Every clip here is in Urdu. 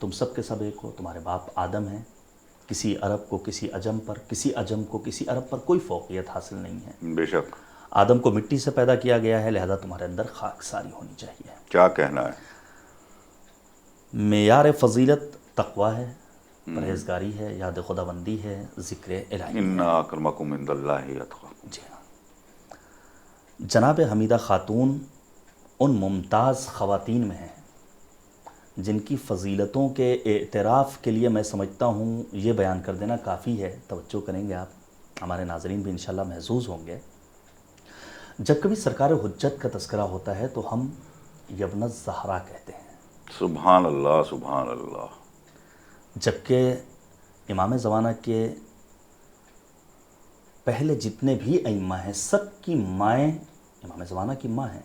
تم سب کے سب ایک ہو، تمہارے باپ آدم ہیں، کسی عرب کو کسی عجم پر، کسی عجم کو کسی عرب پر کوئی فوقیت حاصل نہیں ہے۔ بے شک۔ آدم کو مٹی سے پیدا کیا گیا ہے، لہذا تمہارے اندر خاک ساری ہونی چاہیے۔ کیا کہنا ہے؟ معیار فضیلت تقویٰ ہے، پرہیزگاری ہے، یاد خدا بندی ہے، ذکر الہی ان ہے۔ اکرمکم عند اللہ اتقاکم۔ جی ہاں، جناب حمیدہ خاتون ان ممتاز خواتین میں ہیں جن کی فضیلتوں کے اعتراف کے لیے میں سمجھتا ہوں یہ بیان کر دینا کافی ہے۔ توجہ کریں گے آپ، ہمارے ناظرین بھی انشاءاللہ محظوظ ہوں گے۔ جب کبھی سرکار حجت کا تذکرہ ہوتا ہے تو ہم یبن الزہرا کہتے ہیں، سبحان اللہ سبحان اللہ۔ جبکہ امام زمانہ کے پہلے جتنے بھی ائمہ ہیں سب کی مائیں امام زمانہ کی ماں ہیں۔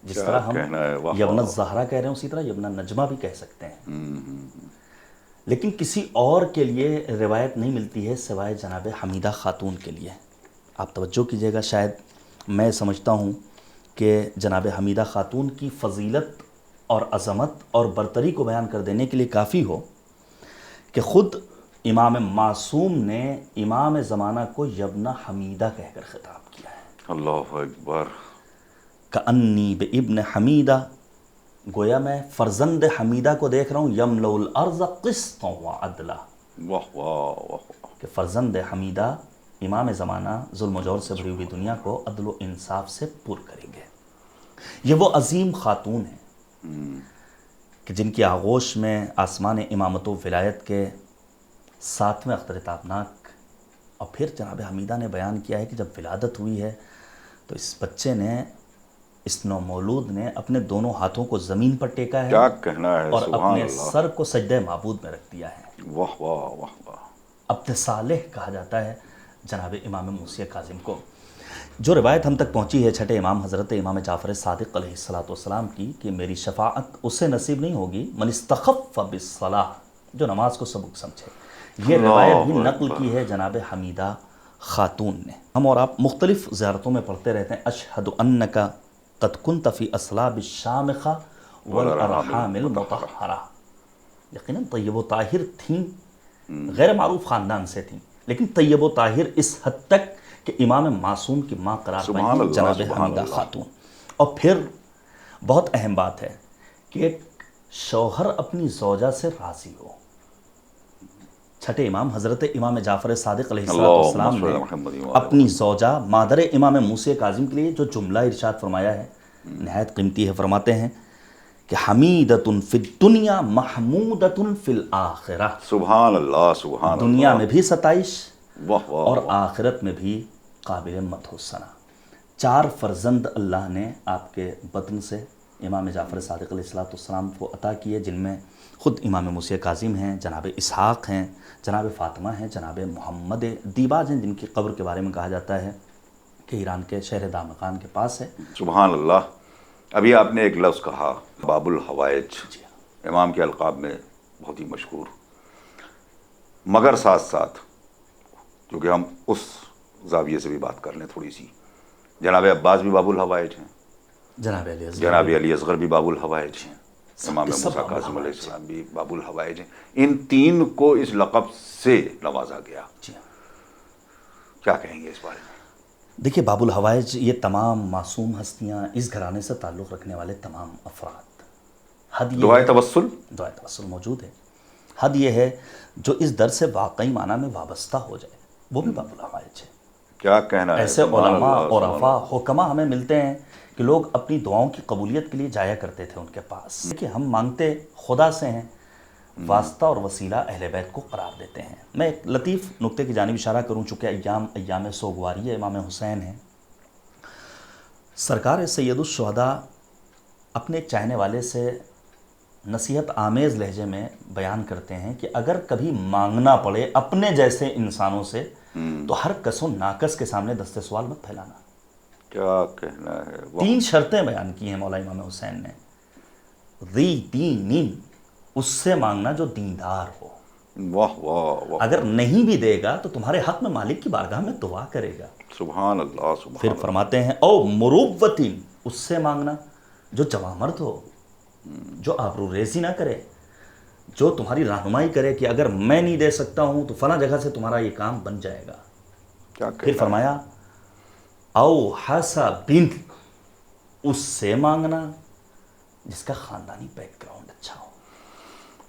جس کیا طرح ہم کہنا ہے، واہ یبن واہ۔ الزہرا کہہ رہے ہیں، اسی طرح یبن النجمہ بھی کہہ سکتے ہیں۔ لیکن کسی اور کے لیے روایت نہیں ملتی ہے سوائے جناب حمیدہ خاتون کے لیے۔ آپ توجہ کیجئے گا، شاید میں سمجھتا ہوں کہ جناب حمیدہ خاتون کی فضیلت اور عظمت اور برتری کو بیان کر دینے کے لیے کافی ہو کہ خود امام معصوم نے امام زمانہ کو یبن حمیدہ کہہ کر خطاب کیا ہے۔ اللہ اکبر۔ کأنی بابن حمیدہ، گویا میں فرزند حمیدہ کو دیکھ رہا ہوں، یملأ الارض قسطا وعدلا، واہ واہ واہ۔ کہ فرزند حمیدہ امام زمانہ ظلم و جور سے بھری ہوئی دنیا کو عدل و انصاف سے پر کریں گے۔ یہ وہ عظیم خاتون ہیں کہ جن کی آغوش میں آسمان امامت و ولایت کے 7ویں اختر تابناک، اور پھر جناب حمیدہ نے بیان کیا ہے کہ جب ولادت ہوئی ہے تو اس بچے نے، اس نومولود نے اپنے دونوں ہاتھوں کو زمین پر ٹیکا ہے کیا کہنا ہے، اور سبحان اپنے اللہ۔ سر کو سجدہ معبود میں رکھ دیا ہے۔ واہ واہ واہ واہ۔ عبد صالح کہا جاتا ہے جناب امام موسی کاظم کو۔ جو روایت ہم تک پہنچی ہے چھٹے امام حضرت امام جعفر صادق علیہ السلام کی کہ میری شفاعت اسے نصیب نہیں ہوگی من استخف بالصلاۃ، جو نماز کو سبق سمجھے۔ یہ روایت بھی نقل کی ہے جناب حمیدہ خاتون نے۔ ہم اور آپ مختلف زیارتوں میں پڑھتے رہتے ہیں، اشہد انک قد کنت فی اصلاب الشامخہ والارحام المطہرہ۔ یقیناً طیب و طاہر تھیں، غیر معروف خاندان سے تھیں، لیکن طیب و طاہر اس حد تک کہ امام معصوم کی ماں قرار سبحان پائیں اللہ، جناب سبحان حمیدہ اللہ۔ خاتون۔ اور پھر بہت اہم بات ہے کہ ایک شوہر اپنی زوجہ سے راضی ہو۔ چھٹے امام حضرت امام جعفر صادق علیہ السلام نے اپنی زوجہ مادر امام موسی کاظم کے لیے جو جملہ ارشاد فرمایا ہے نہایت قیمتی ہے۔ فرماتے ہیں کہ حمیدۃ فی الدنیا محمودۃ فی الآخرہ، سبحان اللہ سبحان اللہ۔ دنیا میں بھی ستائش واہ واہ اور واہ۔ آخرت میں بھی قابل مدح و ثنا۔ 4 فرزند اللہ نے آپ کے بطن سے امام جعفر صادق علیہ السلام کو عطا کیے، جن میں خود امام موسی کاظم ہیں، جناب اسحاق ہیں، جناب فاطمہ ہیں، جناب محمد دیباج ہیں، جن کی قبر کے بارے میں کہا جاتا ہے کہ ایران کے شہر دامغان کے پاس ہے۔ سبحان اللہ۔ ابھی آپ نے ایک لفظ کہا باب الحوائج، امام کے القاب میں بہت ہی مشہور، مگر ساتھ ساتھ کیونکہ ہم اس زاویے سے بھی بات کر لیں تھوڑی سی، جناب عباس بھی باب الحوائج ہیں، جناب علی اصغر، جناب علی اصغر بھی باب الحوائج ہیں، امام سب موسیٰ باب کاظم علیہ الحوائج السلام بھی باب الحوائج ہیں۔ ان 3 کو اس لقب سے نوازا گیا۔ جی ہاں۔ کیا کہیں گے اس بارے میں؟ دیکھیے، باب الحوائج یہ تمام معصوم ہستیاں، اس گھرانے سے تعلق رکھنے والے تمام افراد، حد یہ دعائے ہے، توسل، دعائے توسل موجود ہے، حد یہ ہے جو اس در سے واقعی معنی میں وابستہ ہو جائے وہ بھی باب الحوائج ہے۔ کیا کہنا ہے، ایسے سبحان علماء اللہ، اور سبحان عفا اللہ۔ حکما ہمیں ملتے ہیں کہ لوگ اپنی دعاؤں کی قبولیت کے لیے جایا کرتے تھے ان کے پاس، کہ ہم مانگتے خدا سے ہیں، واسطہ اور وسیلہ اہل بیت کو قرار دیتے ہیں۔ میں ایک لطیف نکتے کی جانب اشارہ کروں، چونکہ ایام سوگواری ہے، امام حسین ہیں۔ سرکار سید الشہداء اپنے ایک چاہنے والے سے نصیحت آمیز لہجے میں بیان کرتے ہیں کہ اگر کبھی مانگنا پڑے اپنے جیسے انسانوں سے تو ہر کس و ناکس کے سامنے دست سوال مت پھیلانا۔ کیا کہنا ہے، واہ۔ 3 شرطیں بیان کی ہیں مولا امام حسین نے۔ ذی دین، اس سے مانگنا جو دیندار ہو، واہ واہ واہ۔ اگر نہیں بھی دے گا تو تمہارے حق میں مالک کی بارگاہ میں دعا کرے گا۔ سبحان اللہ سبحان پھر اللہ۔ فرماتے ہیں او مروتین، اس سے مانگنا جو جوامرد ہو، جو آبرو ریزی نہ کرے، جو تمہاری رہنمائی کرے کہ اگر میں نہیں دے سکتا ہوں تو فلاں جگہ سے تمہارا یہ کام بن جائے گا. کیا پھر فرمایا او حسا بن، اس سے مانگنا جس کا خاندانی بیک گراؤنڈ اچھا ہو.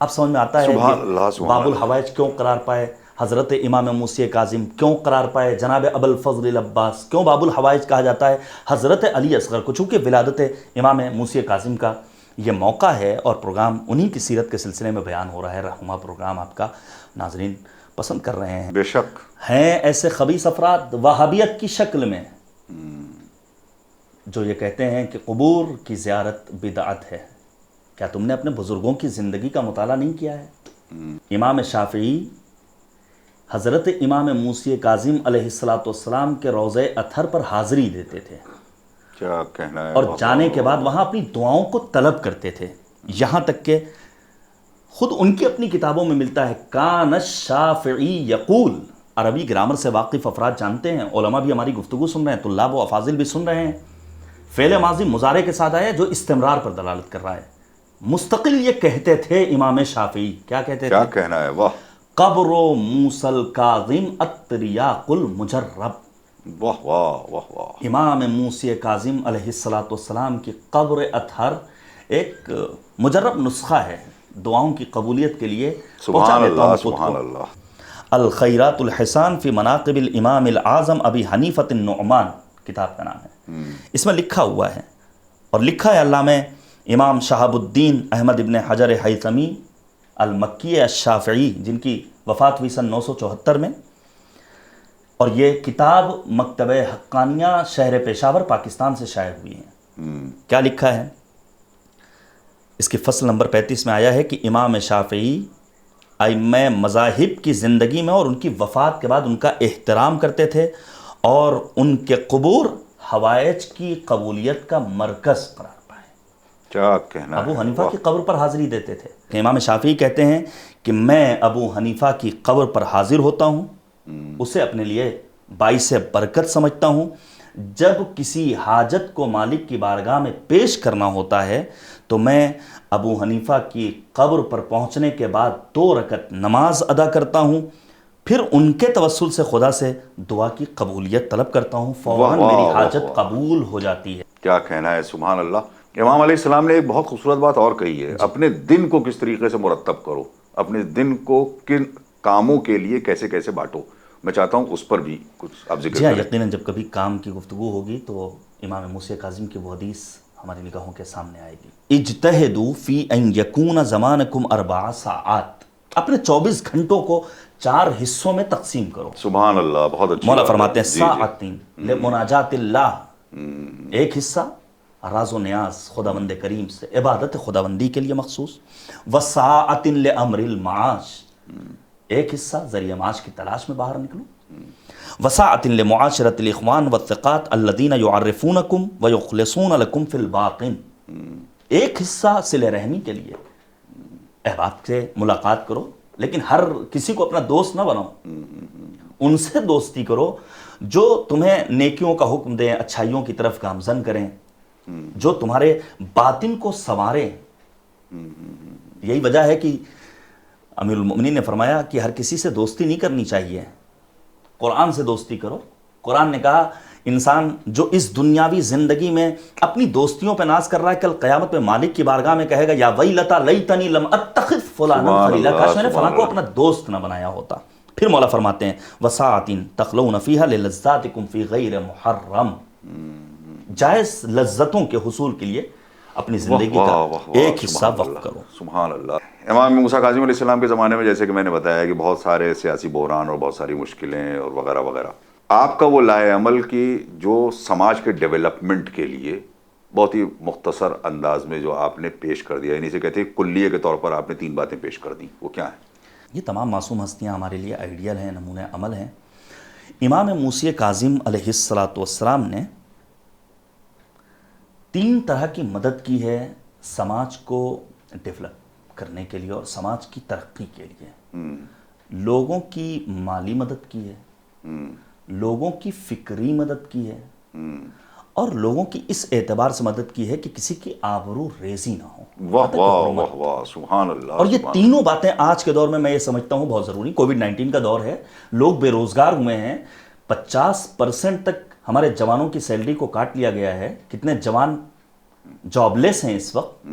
اب سمجھ میں آتا ہے سبحان کہ اللہ سبحان باب اللہ. الحوائج کیوں قرار پائے حضرت امام موسی کاظم، کیوں قرار پائے جناب ابو الفضل العباس، کیوں باب الحوائج کہا جاتا ہے حضرت علی اصغر کو. چونکہ ولادت امام موسی کاظم کا یہ موقع ہے اور پروگرام انہی کی سیرت کے سلسلے میں بیان ہو رہا ہے. رہنما پروگرام آپ کا ناظرین پسند کر رہے ہیں. بے شک ہیں ایسے خبیث افراد وہابیت کی شکل میں جو یہ کہتے ہیں کہ قبور کی زیارت بدعت ہے. کیا تم نے اپنے بزرگوں کی زندگی کا مطالعہ نہیں کیا ہے؟ امام شافعی حضرت امام موسی کاظم علیہ السلام کے روضہ اطہر پر حاضری دیتے تھے کیا کہنا ہے. اور جانے کے بعد وہاں اپنی دعاؤں کو طلب کرتے تھے. یہاں تک کہ خود ان کی اپنی کتابوں میں ملتا ہے کان الشافعی یقول. عربی گرامر سے واقف افراد جانتے ہیں، علماء بھی ہماری گفتگو سن رہے ہیں، طلاب و افاضل بھی سن رہے ہیں. فعل ماضی مضارع کے ساتھ آیا جو استمرار پر دلالت کر رہا ہے. مستقل یہ کہتے تھے امام شافعی، کیا کہتے تھے؟ کیا کہنا ہے. واہ قبر موسی الکاظم التریاق المجرب. واہ واہ واہ واہ. امام موسی کاظم علیہ السلام کی قبر اطہر ایک مجرب نسخہ ہے دعاؤں کی قبولیت کے لیے. سبحان اللہ سبحان اللہ. الخیرات الحسان فی مناقب الامام الاعظم ابی حنیفۃ النعمان کتاب کا نام ہے. اس میں لکھا ہوا ہے اور لکھا ہے علامہ امام شہاب الدین احمد ابن حجر حیثمی المکی الشافعی، جن کی وفات ہوئی سن 974 میں، اور یہ کتاب مکتبہ حقانیہ شہر پشاور پاکستان سے شائع ہوئی ہیں. کیا لکھا ہے؟ اس کی فصل نمبر 35 میں آیا ہے کہ امام شافعی ائمہ مذاہب کی زندگی میں اور ان کی وفات کے بعد ان کا احترام کرتے تھے اور ان کے قبور حوائج کی قبولیت کا مرکز قرار پائے. کیا کہنا ہے. ابو حنیفہ کی قبر پر حاضری دیتے تھے. امام شافعی کہتے ہیں کہ میں ابو حنیفہ کی قبر پر حاضر ہوتا ہوں، اسے اپنے لیے باعث برکت سمجھتا ہوں. جب کسی حاجت کو مالک کی بارگاہ میں پیش کرنا ہوتا ہے تو میں ابو حنیفہ کی قبر پر پہنچنے کے بعد 2 رکعت نماز ادا کرتا ہوں، پھر ان کے توسل سے خدا سے دعا کی قبولیت طلب کرتا ہوں، فوراً میری حاجت قبول ہو جاتی ہے. کیا کہنا ہے. سبحان اللہ. امام علیہ السلام نے ایک بہت خوبصورت بات اور کہی ہے. اپنے دن کو کس طریقے سے مرتب کرو، اپنے دن کو کن کاموں کے لیے کیسے کیسے بانٹو. میں چاہتا ہوں اس پر بھی کچھ آپ ذکر جی ہاں، کریں. یقیناً جب کبھی کام کی گفتگو ہوگی تو امام موسی کاظم کی وہ حدیث ہماری نگاہوں کے سامنے آئے گی. اجتہدوا فی ان یکون زمانکم 4 ساعات. اپنے 24 گھنٹوں کو 4 حصوں میں تقسیم کرو. سبحان اللہ. بہت اچھی مولا بات ہے. فرماتے ہیں جی ساعتین لمناجات اللہ. ایک حصہ راز و نیاز خداوند کریم سے، عبادت خداوندی کے لیے مخصوص. وساعۃ لامر المعاش. ایک حصہ ذریعہ معاش کی تلاش میں باہر نکلو. وساعۃ لمعاشرۃ الاخوان والثقات الذین یعرفونکم ویخلصون لکم فی الباطن. ایک حصہ صلہ رحمی کے لیے، احباب سے ملاقات کرو لیکن ہر کسی کو اپنا دوست نہ بناؤ. ان سے دوستی کرو جو تمہیں نیکیوں کا حکم دیں، اچھائیوں کی طرف گامزن کریں، جو تمہارے باطن کو سنواریں. یہی وجہ ہے کہ امیر المؤمنین نے فرمایا کہ ہر کسی سے دوستی نہیں کرنی چاہیے، قرآن سے دوستی کرو. قرآن نے کہا انسان جو اس دنیاوی زندگی میں اپنی دوستیوں پہ ناز کر رہا ہے، کل قیامت میں مالک کی بارگاہ میں کہے گا یا ویلتا لیتنی لم اتخذ فلانا خلیلا. کاش میں نے فلاں کو اپنا دوست نہ بنایا ہوتا. پھر مولا فرماتے ہیں وساعتین تخلون فیہا للذاتکم فی غیر محرم. جائز لذتوں کے حصول کے لیے اپنی زندگی کا ایک حصہ وقف کرو. سبحان اللہ. امام موسیٰ کاظم علیہ السلام کے زمانے میں جیسے کہ میں نے بتایا کہ بہت سارے سیاسی بحران اور بہت ساری مشکلیں اور وغیرہ وغیرہ. آپ کا وہ لائے عمل کی جو سماج کے ڈیولپمنٹ کے لیے بہت ہی مختصر انداز میں جو آپ نے پیش کر دیا، یعنی سے کہتے ہیں کلیے کے طور پر آپ نے 3 باتیں پیش کر دیں، وہ کیا ہیں؟ یہ تمام معصوم ہستیاں ہمارے لیے آئیڈیل ہیں، نمونہ عمل ہیں. امام موسی کاظم علیہ السلام نے 3 طرح کی مدد کی ہے سماج کو ڈیولپ کرنے کے لیے اور سماج کی ترقی کے لیے. لوگوں کی مالی مدد کی ہے، لوگوں کی فکری مدد کی ہے، اور لوگوں کی اس اعتبار سے مدد کی ہے کہ کسی کی آبرو ریزی نہ ہو. واہ واہ واہ واہ، سبحان اللہ. اور یہ سبحان تینوں باتیں آج کے دور میں یہ سمجھتا ہوں بہت ضروری. کووڈ-19 کا دور ہے، لوگ بے روزگار ہوئے ہیں، 50% تک ہمارے جوانوں کی سیلری کو کاٹ لیا گیا ہے. کتنے جوان جاب لیس ہیں اس وقت.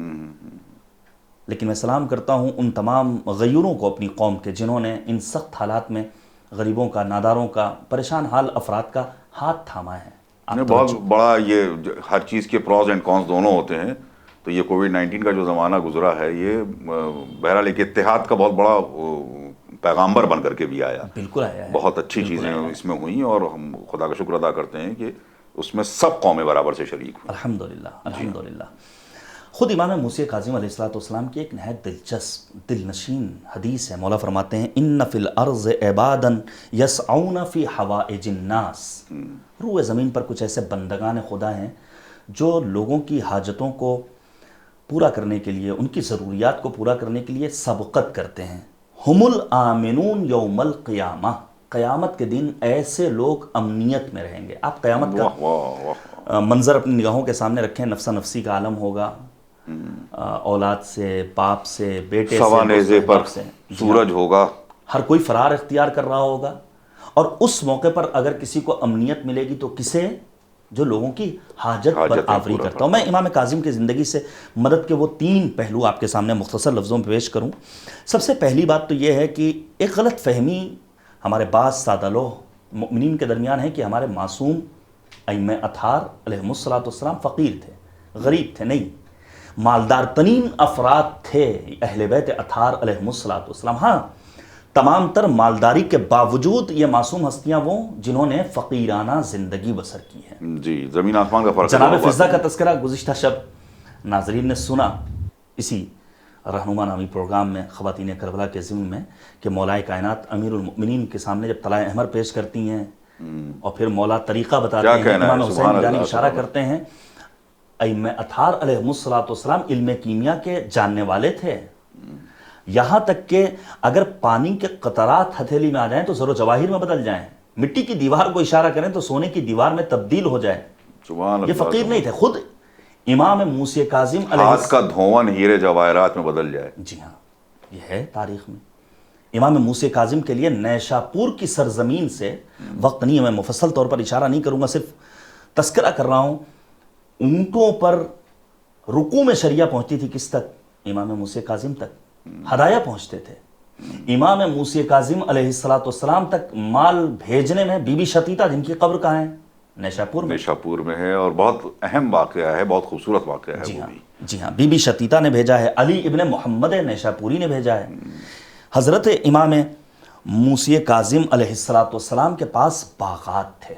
لیکن میں سلام کرتا ہوں ان تمام غیوروں کو اپنی قوم کے جنہوں نے ان سخت حالات میں غریبوں کا، ناداروں کا، پریشان حال افراد کا ہاتھ تھاما ہے. اللہ. بہت بڑا یہ ہر چیز کے پروز اینڈ کونس دونوں ہوتے ہیں. تو یہ کووڈ-19 کا جو زمانہ گزرا ہے یہ بہرحال ایک اتحاد کا بہت بڑا پیغامبر بن کر کے بھی آیا. بالکل آیا ہے. بہت اچھی چیزیں اس میں ہوئیں اور ہم خدا کا شکر ادا کرتے ہیں کہ اس میں سب قومیں برابر سے شریک ہوئیں. الحمدللہ الحمدللہ. خود امام موسی کاظم علیہ السلام کی ایک نہایت دلچسپ دل نشین حدیث ہے. مولا فرماتے ہیں ان فی الارض عبادا یسعون فی حوائج الناس. روئے زمین پر کچھ ایسے بندگان خدا ہیں جو لوگوں کی حاجتوں کو پورا کرنے کے لیے، ان کی ضروریات کو پورا کرنے کے لیے سبقت کرتے ہیں. ہم الآمنون یوم القیامہ. قیامت کے دن ایسے لوگ امنیت میں رہیں گے. آپ قیامت کا منظر اپنی نگاہوں کے سامنے رکھیں. نفسا نفسی کا عالم ہوگا، اولاد سے، باپ سے، بیٹے سے، سوانیزے پر سورج ہوگا، ہر کوئی فرار اختیار کر رہا ہوگا. اور اس موقع پر اگر کسی کو امنیت ملے گی تو کسے؟ جو لوگوں کی حاجت پر آوری کرتا ہوں. میں امام کاظم کی زندگی سے مدد کے وہ 3 پہلو آپ کے سامنے مختصر لفظوں میں پیش کروں. سب سے پہلی بات تو یہ ہے کہ ایک غلط فہمی ہمارے بعض سادہ لوہ مؤمنین کے درمیان ہے کہ ہمارے معصوم ائمہ اطہار علیہم السلام فقیر تھے، غریب تھے. نہیں، مالدار ترین افراد تھے اہل بیت اطہار علیہم السلام. ہاں، تمام تر مالداری کے باوجود یہ معصوم ہستیاں وہ جنہوں نے فقیرانہ زندگی بسر کی ہے. جی، زمین آسمان کا فرق. جناب فضہ کا تذکرہ گزشتہ شب ناظرین نے سنا اسی رہنما نامی پروگرام میں خواتین کربلا کے ضمن میں کہ مولا کائنات امیر المؤمنین کے سامنے جب طلائع احمر پیش کرتی ہیں اور پھر مولا طریقہ بتاتے ہیں، امام حسین کی جانب اشارہ کرتے ہیں. ائمہ اطہار علیہم السلام علم کیمیا کے جاننے والے تھے. یہاں تک کہ اگر پانی کے قطرات ہتھیلی میں آ جائیں تو زر و جواہر میں بدل جائیں، مٹی کی دیوار کو اشارہ کریں تو سونے کی دیوار میں تبدیل ہو جائے. یہ فقیر نہیں تھے. خود امام موسی کاظم علیہ ہاتھ کا دھون ہیرے جواہرات میں بدل جائے. جی ہاں، یہ ہے تاریخ میں. امام موسی کاظم کے لیے نیشاپور کی سرزمین سے، وقت نہیں ہے میں مفصل طور پر اشارہ نہیں کروں گا، صرف تذکرہ کر رہا ہوں، اونٹوں پر رکوع میں شریعہ پہنچتی تھی. کس تک؟ امام موسی کاظم تک. ہدایہ پہنچتے تھے. امام موسی کاظم علیہ السلام تک مال بھیجنے میں بی بی شتیتا جن کی قبر کہاں ہے؟ نیشاپور میں ہے، اور بہت اہم واقعہ ہے، بہت خوبصورت واقعہ ہے. جی ہاں، جی ہاں، بی بی شتیتا نے بھیجا ہے. علی ابن محمد نیشاپوری نے بھیجا ہے. حضرت امام موسی کاظم علیہ السلام کے پاس باغات تھے.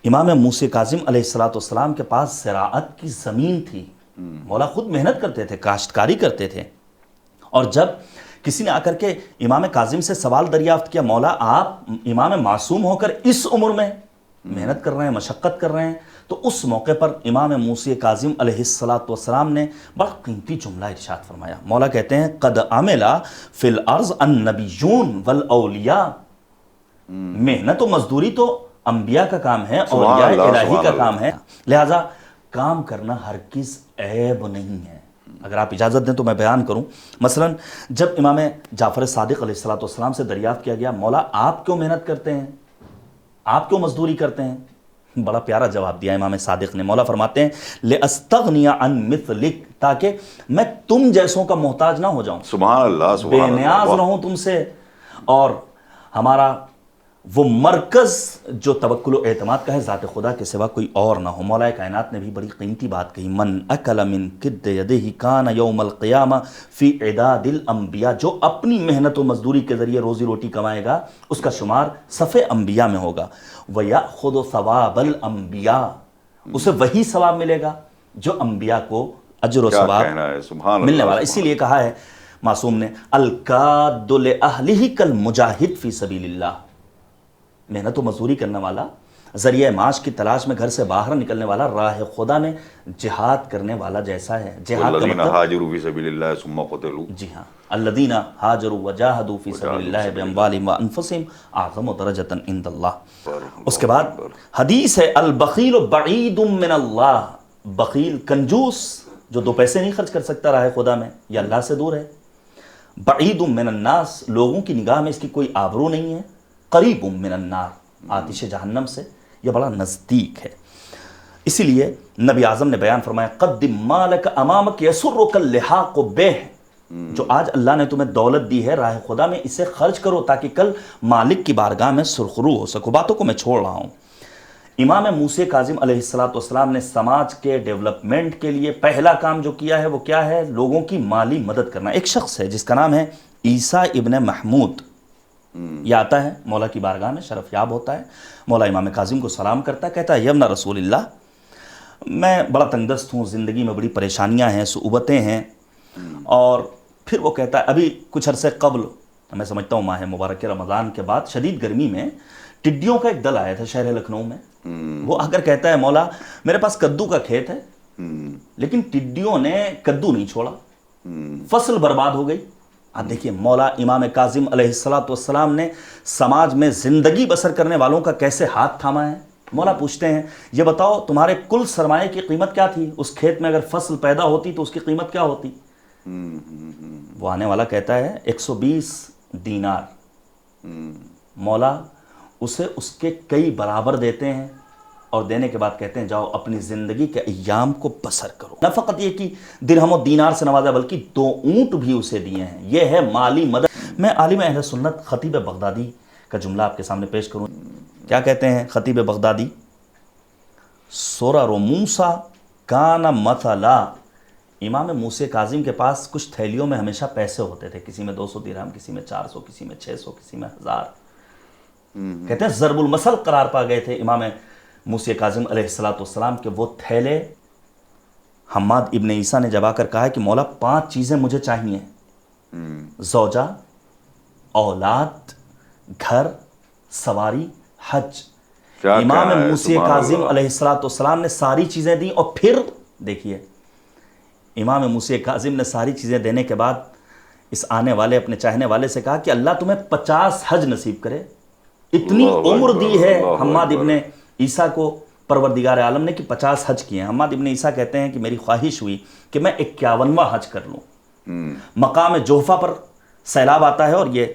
امام موسی کاظم علیہ السلام کے پاس زراعت کی زمین تھی. مولا خود محنت کرتے تھے، کاشتکاری کرتے تھے. اور جب کسی نے آ کر کے امام کاظم سے سوال دریافت کیا، مولا آپ امام معصوم ہو کر اس عمر میں محنت کر رہے ہیں، مشقت کر رہے ہیں، تو اس موقع پر امام موسی کاظم علیہ السلام نے بڑا قیمتی جملہ ارشاد فرمایا. مولا کہتے ہیں قد عمل فی الارض النبیون والاولیاء. محنت و مزدوری تو انبیاء کا کام ہے، اولیاء الہی کا کام ہے، لہذا کام کرنا ہرگز عیب نہیں ہے. اگر آپ اجازت دیں تو میں بیان کروں. مثلا جب امام جعفر صادق علیہ السلام سے دریافت کیا گیا، مولا آپ کیوں محنت کرتے ہیں، آپ کیوں مزدوری کرتے ہیں؟ بڑا پیارا جواب دیا امام صادق نے. مولا فرماتے ہیں لِأَسْتَغْنِيَ عَنْ مِثْلِكَ، تاکہ میں تم جیسوں کا محتاج نہ ہو جاؤں، سبحان اللہ، بے نیاز نہ ہوں تم سے. اور ہمارا وہ مرکز جو توکل و اعتماد کا ہے ذات خدا کے سوا کوئی اور نہ ہو. مولا کائنات نے بھی بڑی قیمتی بات کہی، من اکل من کد یدہ کان یوم القیامہ فی عداد الانبیاء. جو اپنی محنت و مزدوری کے ذریعے روزی روٹی کمائے گا اس کا شمار صف انبیاء میں ہوگا. وَيَأْخُذُ ثَوَابَ الْأَنْبِيَاء، اسے وہی ثواب ملے گا جو انبیاء کو اجر و ثواب ملنے والا. اسی لیے کہا ہے معصوم نے الکاد لأہلہ کالمجاہد فی سبیل اللہ. محنت و مزدوری کرنے والا ذریعہ معاش کی تلاش میں گھر سے باہر نکلنے والا راہ خدا میں جہاد کرنے والا جیسا ہے. جہاد کا والذین مطلب ہاجروا فی سبیل اللہ ثم قتلوا. جی ہاں، الذین ہاجروا وجاہدوا فی سبیل اللہ باموالہم وانفسہم اعظم درجۃ عند اللہ. اس کے بعد حدیث ہے البخیل بعید من اللہ. بخیل کنجوس جو 2 پیسے نہیں خرچ کر سکتا راہ خدا میں، یہ اللہ سے دور ہے. بعید من الناس، لوگوں کی نگاہ میں اس کی کوئی آبرو نہیں ہے. قریب من النار، آتش جہنم سے یہ بڑا نزدیک ہے. اسی لیے نبی اعظم نے بیان فرمایا قدم مالک امامک یسرک اللحاق بہ. جو آج اللہ نے تمہیں دولت دی ہے راہ خدا میں، اسے خرچ کرو تاکہ کل مالک کی بارگاہ میں سرخرو ہو سکو. باتوں کو میں چھوڑ رہا ہوں. امام موسیٰ کاظم علیہ السلام نے سماج کے ڈیولپمنٹ کے لیے پہلا کام جو کیا ہے وہ کیا ہے؟ لوگوں کی مالی مدد کرنا. ایک شخص ہے جس کا نام ہے عیسیٰ ابن محمود. یہ آتا ہے مولا کی بارگاہ میں، شرف یاب ہوتا ہے، مولا امام کاظم کو سلام کرتا ہے، کہتا ہے یبن رسول اللہ، میں بڑا تنگ دست ہوں، زندگی میں بڑی پریشانیاں ہیں، صعوبتیں ہیں. اور پھر وہ کہتا ہے ابھی کچھ عرصے قبل، میں سمجھتا ہوں ماہ مبارک رمضان کے بعد، شدید گرمی میں ٹڈیوں کا ایک دل آیا تھا شہر لکھنؤ میں. وہ آ کر کہتا ہے مولا میرے پاس کدو کا کھیت ہے، لیکن ٹڈیوں نے کدو نہیں چھوڑا، فصل برباد ہو گئی. آپ دیکھیے مولا امام کاظم علیہ السلام نے سماج میں زندگی بسر کرنے والوں کا کیسے ہاتھ تھاما ہے. مولا پوچھتے ہیں یہ بتاؤ تمہارے کل سرمایہ کی قیمت کیا تھی؟ اس کھیت میں اگر فصل پیدا ہوتی تو اس کی قیمت کیا ہوتی؟ وہ آنے والا کہتا ہے 120 دینار. مولا اسے اس کے کئی برابر دیتے ہیں اور دینے کے بعد کہتے ہیں جاؤ اپنی زندگی کے ایام کو بسر کرو. نہ فقط یہ کہ درہم و دینار سے نوازا بلکہ 2 اونٹ بھی اسے دیے ہیں. یہ ہے مالی مدد. میں عالم اہل سنت خطیب بغدادی کا جملہ آپ کے سامنے پیش کروں. کیا کہتے ہیں خطیب بغدادی؟ سورر موسیٰ کان مثلا. امام موسیٰ کاظم کے پاس کچھ تھیلیوں میں ہمیشہ پیسے ہوتے تھے، کسی میں 200 درہم، کسی میں 400، کسی میں 600، کسی میں 1000. کہتے ہیں ضرب المثل قرار پا گئے تھے امام موسیٰ کاظم علیہ السلام کے وہ تھیلے. حماد ابن عیسیٰ نے جب آ کر کہا کہ مولا 5 چیزیں مجھے چاہیے، زوجہ، اولاد، گھر، سواری، حج. امام موسیٰ کاظم علیہ السلام نے ساری چیزیں دیں. اور پھر دیکھیے امام موسیٰ کاظم نے ساری چیزیں دینے کے بعد اس آنے والے اپنے چاہنے والے سے کہا کہ اللہ تمہیں 50 حج نصیب کرے. اتنی عمر دی ہے حماد ابن عیسیٰ کو پروردگار عالم نے کہ 50 حج کیے ہیں. حماد ابن عیسیٰ کہتے ہیں کہ میری خواہش ہوئی کہ میں 51واں حج کر لوں. مقام جوفہ پر سیلاب آتا ہے اور یہ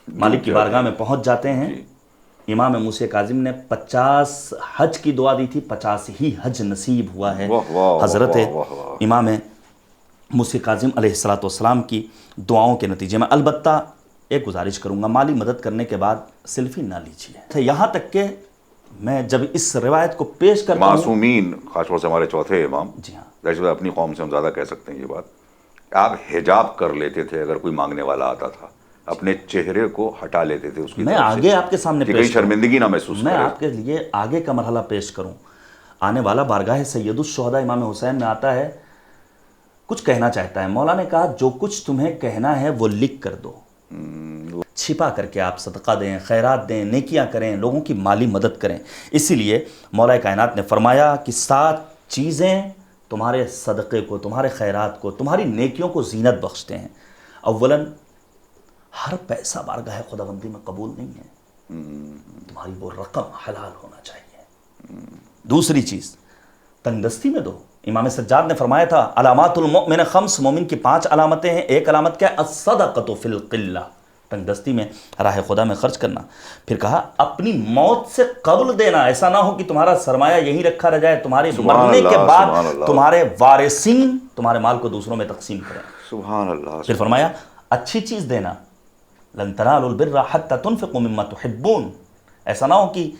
مالک کی بارگاہ میں پہنچ جاتے ہیں. امام موسیٰ کاظم نے 50 حج کی دعا دی تھی، 50 ہی حج نصیب ہوا ہے. حضرت امام موسیٰ کاظم علیہ السلام کی دعاؤں کے نتیجے میں. البتہ ایک گزارش کروں گا، مالی مدد کرنے کے بعد سیلفی نہ لیجیے. یہاں تک کہ میں جب اس روایت کو پیش کرتا ہوں، معصومین خاص طور سے ہمارے چوتھے امام، جی ہاں، ویسے اپنی قوم سے ہم زیادہ کہہ سکتے ہیں یہ بات، آپ حجاب کر لیتے تھے اگر کوئی مانگنے والا آتا تھا، اپنے چہرے کو ہٹا لیتے تھے اس کی میں طرف سے، آگے آپ کے سامنے کہ پیش کہیں شرمندگی نہ محسوس میں کرے. آپ کے لیے آگے کا مرحلہ پیش کروں. آنے والا بارگاہ سید الشہداء امام حسین میں آتا ہے، کچھ کہنا چاہتا ہے. مولا نے کہا جو کچھ تمہیں کہنا ہے وہ لکھ کر دو، چھپا کر کے آپ صدقہ دیں، خیرات دیں، نیکیاں کریں، لوگوں کی مالی مدد کریں. اسی لیے مولا کائنات نے فرمایا کہ 7 چیزیں تمہارے صدقے کو، تمہارے خیرات کو، تمہاری نیکیوں کو زینت بخشتے ہیں. اولاً ہر پیسہ بارگاہ خداوندی میں قبول نہیں ہے، تمہاری وہ رقم حلال ہونا چاہیے. دوسری چیز تنگ دستی میں دو. امام سجاد نے فرمایا تھا علامات المؤمن 5، مومن کی 5 علامتیں ہیں. ایک علامت کیا ہے؟ الصدقۃ فی القلہ، تنگ دستی میں راہ خدا میں خرچ کرنا. پھر کہا اپنی موت سے قبل دینا، ایسا نہ ہو کہ تمہارا سرمایہ یہیں رکھا رہ جائے، تمہارے مرنے کے بعد تمہارے وارثین تمہارے مال کو دوسروں میں تقسیم کریں. سبحان اللہ. پھر فرمایا اچھی چیز دینا، لن تنالوا البر حتی تنفقوا مما تحبون. ایسا نہ ہو کہ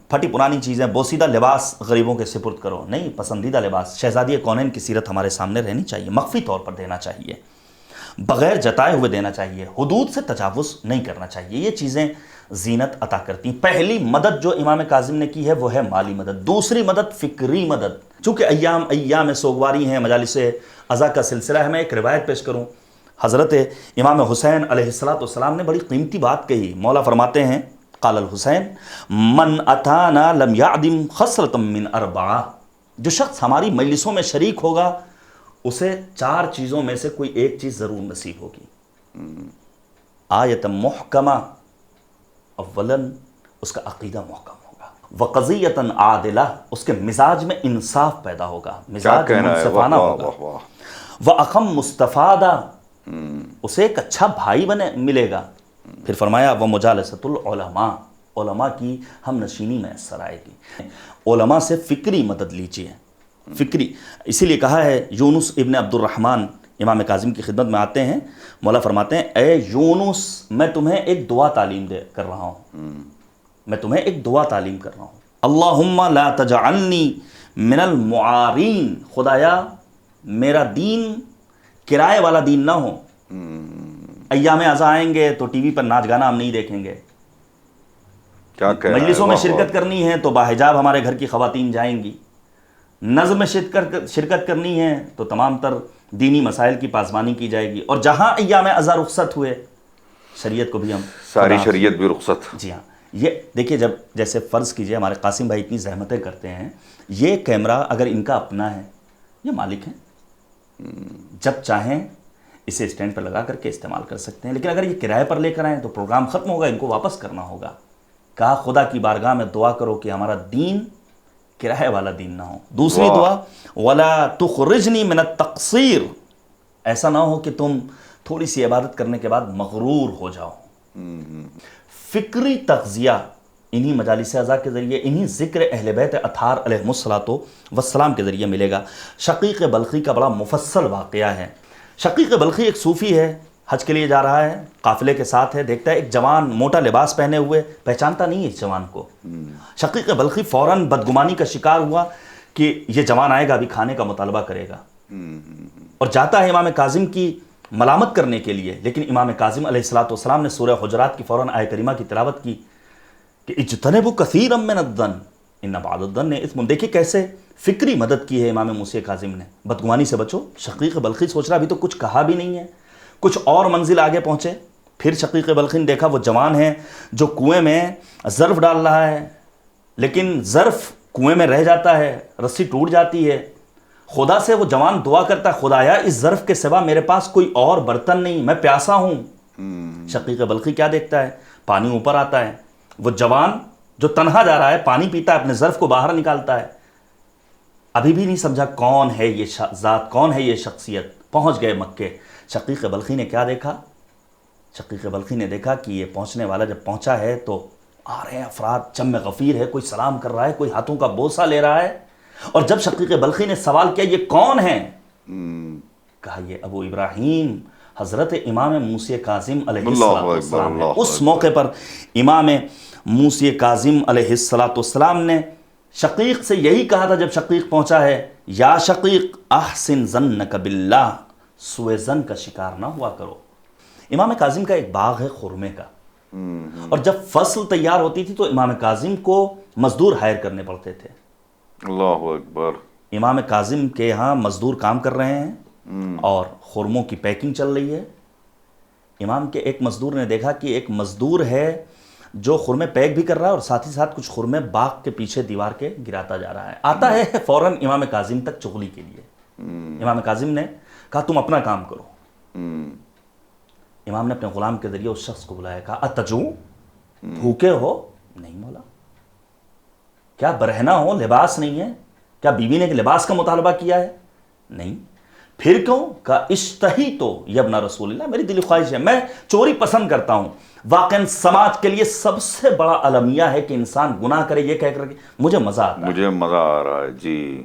پھٹی پرانی چیزیں، بوسیدہ لباس غریبوں کے سپرد کرو، نہیں، پسندیدہ لباس. شہزادی کونین کی سیرت ہمارے سامنے رہنی چاہیے. مخفی طور پر دینا چاہیے، بغیر جتائے ہوئے دینا چاہیے، حدود سے تجاوز نہیں کرنا چاہیے. یہ چیزیں زینت عطا کرتی ہیں. پہلی مدد جو امام کاظم نے کی ہے وہ ہے مالی مدد. دوسری مدد فکری مدد. چونکہ ایام سوگواری ہیں، مجالس عزا کا سلسلہ ہے، میں ایک روایت پیش کروں. حضرت امام حسین علیہ السلام نے بڑی قیمتی بات کہی. مولا فرماتے ہیں قال الحسین من اتانا لم یعدم خصلۃ من اربعہ، جو شخص ہماری مجلسوں میں شریک ہوگا اسے 4 چیزوں میں سے کوئی ایک چیز ضرور نصیب ہوگی. آیت محکمہ، اولاً اس کا عقیدہ محکم ہوگا، وقضیۃ عادلہ، اس کے مزاج میں انصاف پیدا ہوگا، مزاج منصفانہ ہوگا، وَأَخَمْ مستفادہ، اسے ایک اچھا بھائی ملے گا. پھر فرمایا وَمُجَالَسَةُ العلماء، علماء کی ہم نشینی میسر آئے گی. علماء سے فکری مدد لیجیے، فکری. اسی لیے کہا ہے یونس ابن عبد الرحمن امام کاظم کی خدمت میں آتے ہیں، مولا فرماتے ہیں اے یونس میں تمہیں ایک دعا تعلیم کر رہا ہوں، میں تمہیں ایک دعا تعلیم کر رہا ہوں. اللہم لا تجعلنی من المعارین، خدایا میرا دین کرائے والا دین نہ ہو. ایام ازا آئیں گے تو ٹی وی پر ناچ گانا ہم نہیں دیکھیں گے، مجلسوں میں شرکت کرنی ہے تو باحجاب ہمارے گھر کی خواتین جائیں گی، نظم میں شرکت کرنی ہے تو تمام تر دینی مسائل کی پاسبانی کی جائے گی. اور جہاں ایام ازا رخصت ہوئے شریعت کو بھی ہم ساری شریعت بھی رخصت. جی ہاں، یہ دیکھیے جب جیسے فرض کیجئے ہمارے قاسم بھائی اتنی زحمتیں کرتے ہیں، یہ کیمرہ اگر ان کا اپنا ہے، یہ مالک ہیں، جب چاہیں اسے اسٹینڈ پر لگا کر کے استعمال کر سکتے ہیں. لیکن اگر یہ کرائے پر لے کر آئیں تو پروگرام ختم ہوگا، ان کو واپس کرنا ہوگا. کہا خدا کی بارگاہ میں دعا کرو کہ ہمارا دین کرائے والا دین نہ ہو. دوسری دعا وَلَا تُخْرِجْنِي مِنَ التَّقْصِيرِ، ایسا نہ ہو کہ تم تھوڑی سی عبادت کرنے کے بعد مغرور ہو جاؤ. فکری تغذیہ انہی مجالس اعضاء کے ذریعے، انہی ذکر اہل بیت اطہار علیہ الصلوۃ والسلام کے ذریعے ملے گا. شقیق بلخی کا بڑا مفصل واقعہ ہے. شقیق بلخی ایک صوفی ہے، حج کے لیے جا رہا ہے، قافلے کے ساتھ ہے، دیکھتا ہے ایک جوان موٹا لباس پہنے ہوئے، پہچانتا نہیں ہے اس جوان کو. شقیق بلخی فوراً بدگمانی کا شکار ہوا کہ یہ جوان آئے گا ابھی کھانے کا مطالبہ کرے گا، اور جاتا ہے امام کاظم کی ملامت کرنے کے لیے. لیکن امام کاظم علیہ الصلوۃ والسلام نے سورہ حجرات کی فوراً آیت کریمہ کی تلاوت کی کہ اجتنبوا کثیرا من الظن ان بعض الظن اثم. دیکھیے کیسے فکری مدد کی ہے امام موسی کاظم نے، بدگمانی سے بچو. شقیق بلخی سوچ رہا ابھی تو کچھ کہا بھی نہیں ہے، کچھ اور منزل آگے پہنچے. پھر شقیق بلخی نے دیکھا وہ جوان ہے جو کنویں میں ظرف ڈال رہا ہے، لیکن ظرف کنویں میں رہ جاتا ہے، رسی ٹوٹ جاتی ہے. خدا سے وہ جوان دعا کرتا ہے خدایا اس ظرف کے سوا میرے پاس کوئی اور برتن نہیں، میں پیاسا ہوں. شقیق بلخی کیا دیکھتا ہے؟ پانی اوپر آتا ہے، وہ جوان جو تنہا جا رہا ہے پانی پیتا ہے، اپنے ظرف کو باہر نکالتا ہے. ابھی بھی نہیں سمجھا کون ہے یہ ذات، کون ہے یہ شخصیت. پہنچ گئے مکے. شقیق بلخی نے کیا دیکھا؟ شقیق بلخی نے دیکھا کہ یہ پہنچنے والا جب پہنچا ہے تو آ رہے ہیں افراد، جم غفیر ہے، کوئی سلام کر رہا ہے، کوئی ہاتھوں کا بوسہ لے رہا ہے. اور جب شقیق بلخی نے سوال کیا یہ کون ہیں، کہا یہ ابو ابراہیم حضرت امام موسی کاظم علیہ السلام ہے. اس موقع پر امام موسی کاظم علیہ السلام نے شقیق سے یہی کہا تھا جب شقیق پہنچا ہے، یا شقیق احسن ظنک باللہ، سوء ظن کا شکار نہ ہوا کرو. امام کاظم کا ایک باغ ہے خرمے کا، اور جب فصل تیار ہوتی تھی تو امام کاظم کو مزدور ہائر کرنے پڑتے تھے. اللہ اکبر. امام کاظم کے یہاں مزدور کام کر رہے ہیں اور خرموں کی پیکنگ چل رہی ہے. امام کے ایک مزدور نے دیکھا کہ ایک مزدور ہے جو خرمے پیک بھی کر رہا ہے اور ساتھ ہی ساتھ کچھ خرمے باغ کے پیچھے دیوار کے گراتا جا رہا ہے. آتا ہے فوراً امام کاظم تک چغلی کے لیے. امام کاظم نے کہا تم اپنا کام کرو. امام نے اپنے غلام کے ذریعے اس شخص کو بلایا، کہا اتجو، بھوکے ہو؟ نہیں مولا. کیا برہنہ ہو، لباس نہیں ہے؟ کیا بیوی نے لباس کا مطالبہ کیا ہے؟ نہیں. پھر کیوں؟ کہا اشتہی تو یبن رسول اللہ، میری دلی خواہش ہے، میں چوری پسند کرتا ہوں. واقعاً سماج کے لیے سب سے بڑا المیہ ہے کہ انسان گناہ کرے، یہ کہہ کر کہ مجھے مزہ آتا ہے، مجھے مزہ آ رہا ہے. جی.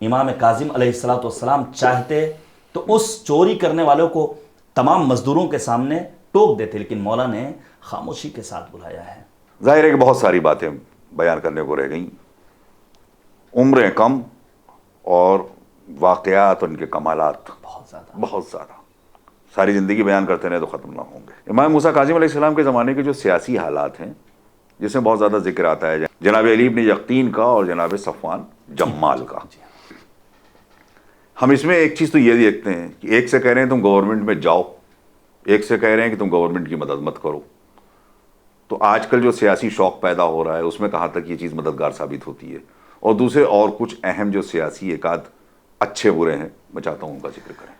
امام کاظم علیہ السلام چاہتے تو اس چوری کرنے والوں کو تمام مزدوروں کے سامنے ٹوک دیتے، لیکن مولا نے خاموشی کے ساتھ بلایا ہے. ظاہر ہے کہ بہت ساری باتیں بیان کرنے کو رہ گئیں. عمریں کم اور واقعات ان کے کمالات بہت زیادہ. ساری زندگی بیان کرتے رہے تو ختم نہ ہوں گے. امام موسیٰ کاظم علیہ السلام کے زمانے کے جو سیاسی حالات ہیں جس میں بہت زیادہ ذکر آتا ہے جناب علی بن یقطین کا اور جناب صفوان جمال کا. ہم اس میں ایک چیز تو یہ دیکھتے ہیں کہ ایک سے کہہ رہے ہیں تم گورنمنٹ میں جاؤ، ایک سے کہہ رہے ہیں کہ تم گورنمنٹ کی مدد مت کرو. تو آج کل جو سیاسی شوق پیدا ہو رہا ہے اس میں کہاں تک یہ چیز مددگار ثابت ہوتی ہے؟ اور دوسرے اور کچھ اہم جو سیاسی ایک آدھ اچھے برے ہیں میں چاہتا ہوں ان کا ذکر کریں۔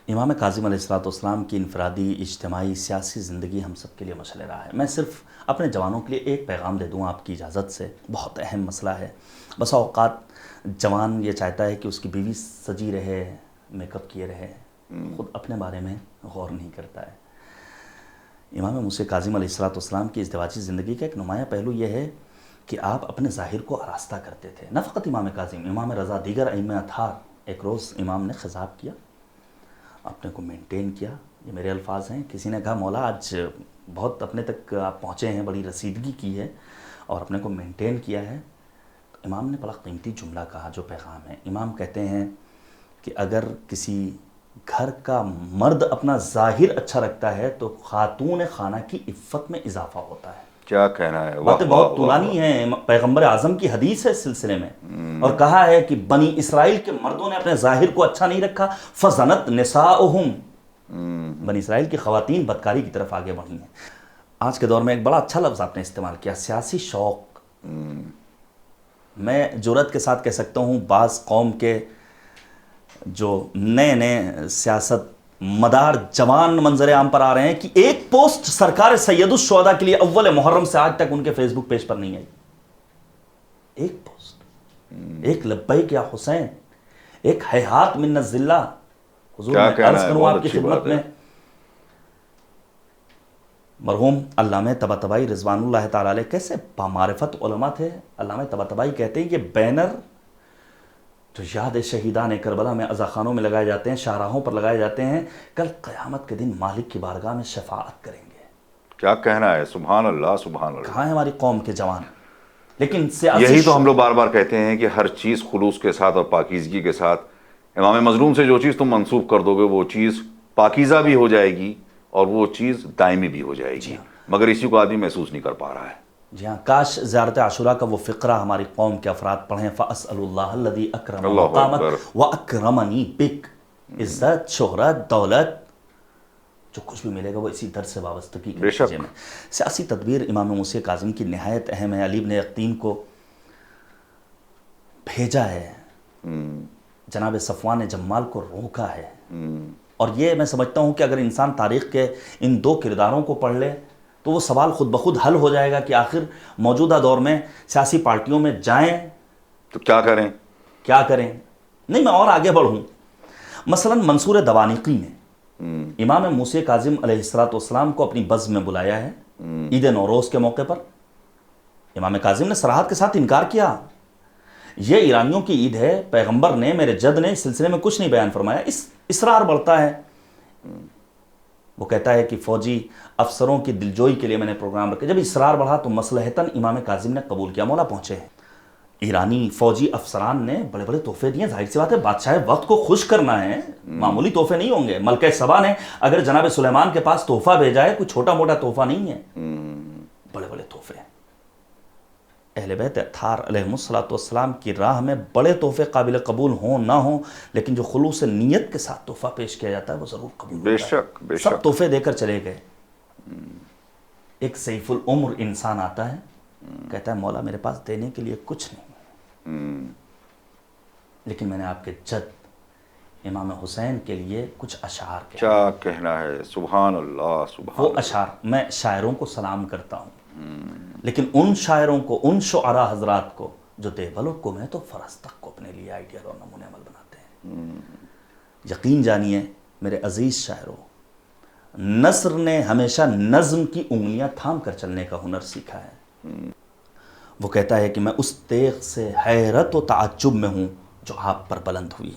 امام کاظم علیہ السلام کی انفرادی اجتماعی سیاسی زندگی ہم سب کے لیے مشعل راہ ہے۔ میں صرف اپنے جوانوں کے لیے ایک پیغام دے دوں آپ کی اجازت سے، بہت اہم مسئلہ ہے۔ بسا اوقات جوان یہ چاہتا ہے کہ اس کی بیوی سجی رہے، میک اپ کیے رہے، خود اپنے بارے میں غور نہیں کرتا ہے۔ امام موسیٰ کاظم علیہ السلام کی ازدواجی زندگی کا ایک نمایاں پہلو یہ ہے کہ آپ اپنے ظاہر کو آراستہ کرتے تھے۔ نہ فقط امام کاظم، امام رضا، دیگر ائمہ اطہار۔ ایک روز امام نے خضاب کیا، اپنے کو مینٹین کیا۔ یہ میرے الفاظ ہیں۔ کسی نے کہا مولا آج بہت اپنے تک آپ پہنچے ہیں، بڑی رسیدگی کی ہے اور اپنے کو مینٹین کیا ہے۔ تو امام نے بڑا قیمتی جملہ کہا جو پیغام ہے۔ امام کہتے ہیں کہ اگر کسی گھر کا مرد اپنا ظاہر اچھا رکھتا ہے تو خاتون خانہ کی عفت میں اضافہ ہوتا ہے۔ کیا کہنا ہے، باتیں بہت طولانی ہیں، پیغمبر اعظم کی حدیث ہے اس سلسلے میں، اور کہا ہے کہ بنی اسرائیل کے مردوں نے اپنے ظاہر کو اچھا نہیں رکھا، فَزَنَتْ نِسَاؤُهُمْ، بنی اسرائیل کی خواتین بدکاری کی طرف آگے بڑھی ہیں۔ آج کے دور میں ایک بڑا اچھا لفظ آپ نے استعمال کیا، سیاسی شوق۔ میں جرأت کے ساتھ کہہ سکتا ہوں بعض قوم کے جو نئے نئے سیاست مدار جوان منظر عام پر آ رہے ہیں کہ ایک پوسٹ سرکار سید الشہداء کے لیے اول محرم سے آج تک ان کے فیس بک پیج پر نہیں آئی۔ ایک پوسٹ، ایک لبیک یا حسین، ایک ہیہات من الذلہ۔ حضور میں عرض کروں آپ کی خدمت میں، مرحوم علامہ طباطبائی رضوان اللہ تعالی علیہ کیسے بامعرفت علماء تھے۔ علامہ طباطبائی کہتے ہیں یہ بینر جو یاد شہیدان کربلا میں عزاخانوں میں لگائے جاتے ہیں، شاہراہوں پر لگائے جاتے ہیں، کل قیامت کے دن مالک کی بارگاہ میں شفاعت کریں گے۔ کیا کہنا ہے، سبحان اللہ سبحان اللہ۔ کہاں ہے ہماری قوم کے جوان؟ لیکن سیاسی یہی تو ہم لوگ بار بار کہتے ہیں کہ ہر چیز خلوص کے ساتھ اور پاکیزگی کے ساتھ، امام مظلوم سے جو چیز تم منسوب کر دو گے وہ چیز پاکیزہ بھی ہو جائے گی اور وہ چیز دائمی بھی ہو جائے گی، مگر اسی کو آدمی محسوس نہیں کر پا رہا ہے۔ جی ہاں، کاش زیارت عاشوراء کا وہ فقرہ ہماری قوم کے افراد پڑھیں، فَأَسْأَلُ اللَّهَ الَّذِي أَكْرَمَ مَقَامَكَ وَأَكْرَمَنِي بِكَ۔ عزت، شہرت، دولت، جو کچھ بھی ملے گا وہ اسی در سے وابستگی کے نتیجے میں۔ سیاسی تدبیر امام موسیٰ کاظم کی نہایت اہم ہے۔ علی بن یقطین کو بھیجا ہے، جناب صفوان جمال کو روکا ہے، اور یہ میں سمجھتا ہوں کہ اگر انسان تاریخ کے ان دو کرداروں کو پڑھ لے تو وہ سوال خود بخود حل ہو جائے گا کہ آخر موجودہ دور میں سیاسی پارٹیوں میں جائیں تو کیا کریں، کیا کریں۔ نہیں، میں اور آگے بڑھوں۔ مثلا منصور دوانیقی نے امام موسیٰ کاظم علیہ السلام کو اپنی بزم میں بلایا ہے عید نوروز کے موقع پر۔ امام کاظم نے صراحت کے ساتھ انکار کیا، یہ ایرانیوں کی عید ہے، پیغمبر نے، میرے جد نے اس سلسلے میں کچھ نہیں بیان فرمایا۔ اصرار بڑھتا ہے۔ وہ کہتا ہے کہ فوجی افسروں کی دلجوئی کے لیے میں نے پروگرام رکھا۔ جب اصرار بڑھا تو مصلحتاً امام کاظم نے قبول کیا۔ مولا پہنچے ہیں، ایرانی فوجی افسران نے بڑے بڑے تحفے دیے، ظاہر سی بات ہے بادشاہ وقت کو خوش کرنا ہے، معمولی تحفے نہیں ہوں گے۔ ملکہ سبا نے اگر جناب سلیمان کے پاس تحفہ بھیجا ہے، کوئی چھوٹا موٹا تحفہ نہیں ہے، بڑے بڑے تحفے۔ اہل بیت اطہار علیہ السلام کی راہ میں بڑے تحفے قابل قبول ہوں نہ ہوں، لیکن جو خلوص نیت کے ساتھ تحفہ پیش کیا جاتا ہے وہ ضرور قبول ہوتا ہے۔ بے شک بے شک۔ سب تحفے دے کر چلے گئے۔ ایک سیف العمر انسان آتا ہے، کہتا ہے مولا میرے پاس دینے کے لیے کچھ نہیں، لیکن میں نے آپ کے جد امام حسین کے لیے کچھ اشعار کہے۔ کیا کہنا ہے، سبحان اللہ سبحان وہ اللہ۔ اشعار میں شاعروں کو سلام کرتا ہوں، لیکن ان شاعروں کو، ان شعراء حضرات کو جو دیوبلوں کو میں تو فرستق کو اپنے لیے آئیڈیل اور نمونے عمل بناتے ہیں۔ یقین جانیے میرے عزیز شاعروں، نثر نے ہمیشہ نظم کی انگلیاں تھام کر چلنے کا ہنر سیکھا ہے۔ وہ کہتا ہے کہ میں اس تیغ سے حیرت و تعجب میں ہوں جو آپ پر بلند ہوئی،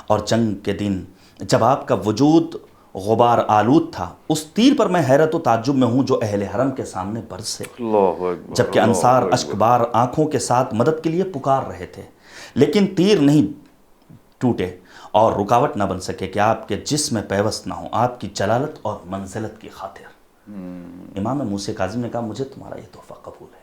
اور جنگ کے دن جب آپ کا وجود غبار آلود تھا، اس تیر پر میں حیرت و تعجب میں ہوں جو اہل حرم کے سامنے برسے، جبکہ انصار اشکبار آنکھوں کے ساتھ مدد کے لیے پکار رہے تھے، لیکن تیر نہیں ٹوٹے اور رکاوٹ نہ بن سکے کہ آپ کے جسم میں پیوست نہ ہوں آپ کی جلالت اور منزلت کی خاطر۔ امام موسیٰ کاظم نے کہا مجھے تمہارا یہ تحفہ قبول ہے۔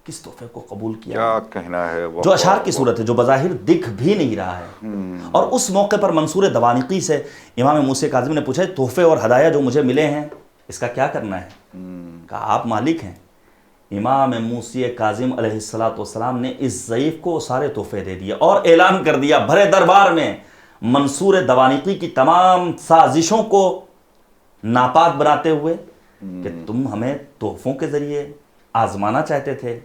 کس تحفے کو قبول کیا؟ کیا کہنا ہے، جو اشعار کی صورت ہے، جو بظاہر دکھ بھی نہیں رہا ہے۔ اور اس موقع پر منصور دوانیقی سے امام موسیٰ کاظم نے پوچھا تحفے اور ہدایہ جو مجھے ملے ہیں اس کا کیا کرنا ہے؟ کہا آپ مالک ہیں۔ امام موسی کاظم علیہ السلام نے اس ضعیف کو سارے تحفے دے دیے اور اعلان کر دیا بھرے دربار میں منصور دوانیقی کی تمام سازشوں کو ناپاک بناتے ہوئے کہ تم ہمیں تحفوں کے ذریعے آزمانا چاہتے تھے۔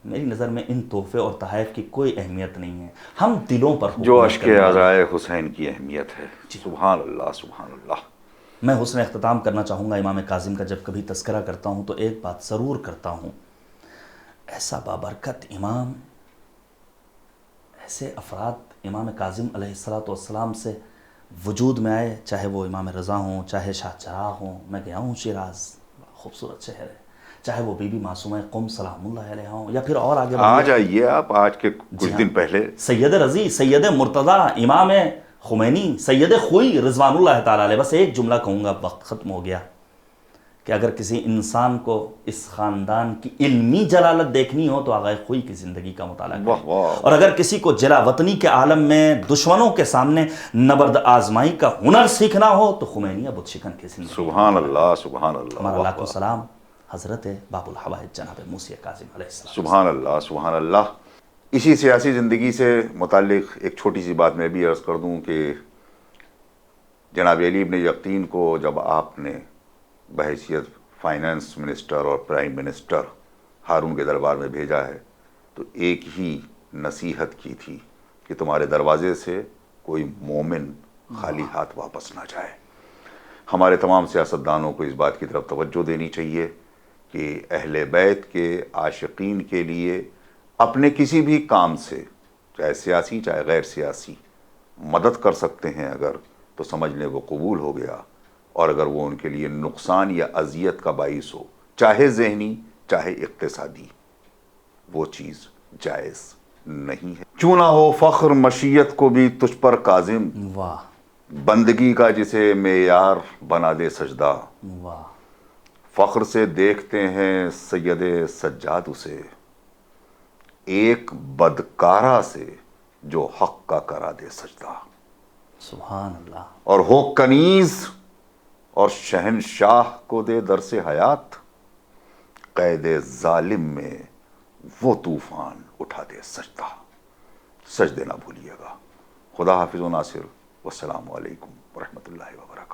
میری نظر میں ان تحفے اور تحائف کی کوئی اہمیت نہیں ہے، ہم دلوں پر جو حکومت اشک کرنے والے ہیں۔ عزائے حسین کی اہمیت ہے۔ سبحان اللہ سبحان اللہ۔ میں حسن اختتام کرنا چاہوں گا امام کاظم کا، جب کبھی تذکرہ کرتا ہوں تو ایک بات ضرور کرتا ہوں، ایسا بابرکت امام، ایسے افراد امام کاظم علیہ السلام سے وجود میں آئے، چاہے وہ امام رضا ہوں، چاہے شاہ چراغ ہوں۔ میں گیا ہوں شیراز، خوبصورت شہر ہے، چاہے وہ بی بی معصومہ قم سلام اللہ علیہ ہوں، یا پھر اور آگے آ جائیے آپ، آج کے کچھ دن پہلے سید رضی، سید مرتضی، امام خمینی، سید خوئی رضوان اللہ تعالیٰ علیہ۔ بس ایک جملہ کہوں گا، وقت ختم ہو گیا، کہ اگر کسی انسان کو اس خاندان کی علمی جلالت دیکھنی ہو تو آغا خوئی کی زندگی کا مطالعہ کریں، واہ واہ، اور اگر کسی کو جلا وطنی کے عالم میں دشمنوں کے سامنے نبرد آزمائی کا ہنر سیکھنا ہو تو خمینی بت شکن کی زندگی۔ سبحان اللہ سبحان اللہ، ہمارا واہ لاکھوں واہ، سلام حضرت باب الحوائج جناب موسی کاظم علیہ السلام۔ سبحان اللہ سبحان اللہ۔ اسی سیاسی زندگی سے متعلق ایک چھوٹی سی بات میں بھی عرض کر دوں کہ جناب علی ابن یقین کو جب آپ نے بحیثیت فائنانس منسٹر اور پرائم منسٹر ہارون کے دربار میں بھیجا ہے تو ایک ہی نصیحت کی تھی کہ تمہارے دروازے سے کوئی مومن خالی ہاتھ واپس نہ جائے۔ ہمارے تمام سیاستدانوں کو اس بات کی طرف توجہ دینی چاہیے کہ اہل بیت کے عاشقین کے لیے اپنے کسی بھی کام سے، چاہے سیاسی چاہے غیر سیاسی، مدد کر سکتے ہیں اگر، تو سمجھ لیں وہ قبول ہو گیا، اور اگر وہ ان کے لیے نقصان یا اذیت کا باعث ہو، چاہے ذہنی چاہے اقتصادی، وہ چیز جائز نہیں ہے۔ چوں نہ ہو فخر مشیت کو بھی تجھ پر کاظم، واہ بندگی کا جسے معیار بنا دے سجدہ، واہ، فخر سے دیکھتے ہیں سید سجاد اسے، ایک بدکارہ سے جو حق کا کرا دے سجدہ، سبحان اللہ، اور ہو کنیز اور شہنشاہ کو دے درس حیات، قید ظالم میں وہ طوفان اٹھا دے سجدہ۔ سجدے نہ بھولیے گا۔ خدا حافظ و ناصر، والسلام علیکم ورحمۃ اللہ وبرکاتہ۔